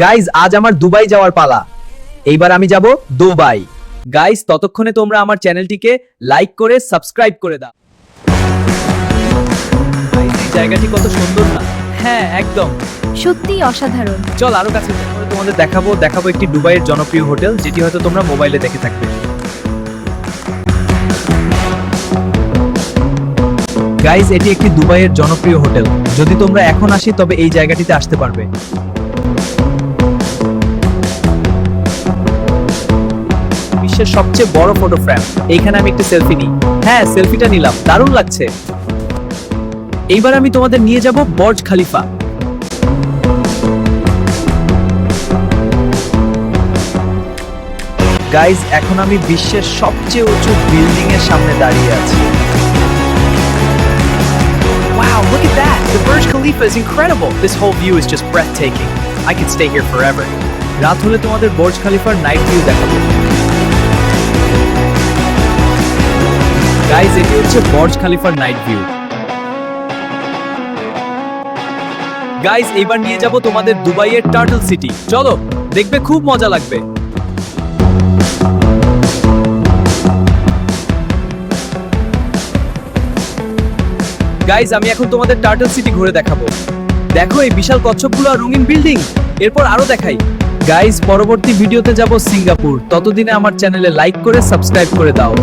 Guys আজ আমার Dubai যাওয়ার পালা। এইবার আমি যাব দুবাই। গাইজ ততক্ষণে তোমরা আমার চ্যানেলটিকে লাইক করে সাবস্ক্রাইব করে দাও। Guys, এই জায়গাটি কত সুন্দর না? হ্যাঁ একদম সত্যিই অসাধারণ। চল আরো কাছে যাই। তোমাদের দেখাবো একটি দুবাইয়ের জনপ্রিয় হোটেল, যেটি হয়তো তোমরা মোবাইলে দেখে থাকবে। গাইজ এটি একটি দুবাইয়ের জনপ্রিয় হোটেল। যদি তোমরা এখন আসি তবে এই জায়গাটিতে আসতে পারবে। বিশ্বের সবচেয়ে বড় ফটো ফ্রেম। এইখানে আমি একটা সেলফি নিই। হ্যাঁ সেলফিটা নিলাম, দারুণ লাগছে। এইবার আমি তোমাদের নিয়ে যাব বর্জ খালিফা। গাইজ এখন আমি বিশ্বের সবচেয়ে উঁচু বিল্ডিং এর সামনে দাঁড়িয়ে আছি। Wow, look at that! The Burj Khalifa is incredible! This whole view is just breathtaking. I could stay here forever. রাত হলে তোমাদের বর্জ খালিফার নাইট ভিউ দেখাবো। গাইজ এটি হচ্ছে বর্জ খালিফার নাইট ভিউ। গাইজ এবার নিয়ে যাব তোমাদের দুবাইয়ের টার্টল সিটি। চলো, দেখবে খুব মজা লাগবে। গাইজ আমি এখন তোমাদের টার্টল সিটি ঘুরে দেখাবো। দেখো এই বিশাল কচ্ছপগুলো আর রঙিন বিল্ডিং। এরপর আরো দেখাই। গাইজ পরবর্তী ভিডিওতে যাব সিঙ্গাপুর। ততদিনে আমার চ্যানেলে লাইক করে সাবস্ক্রাইব করে দাও।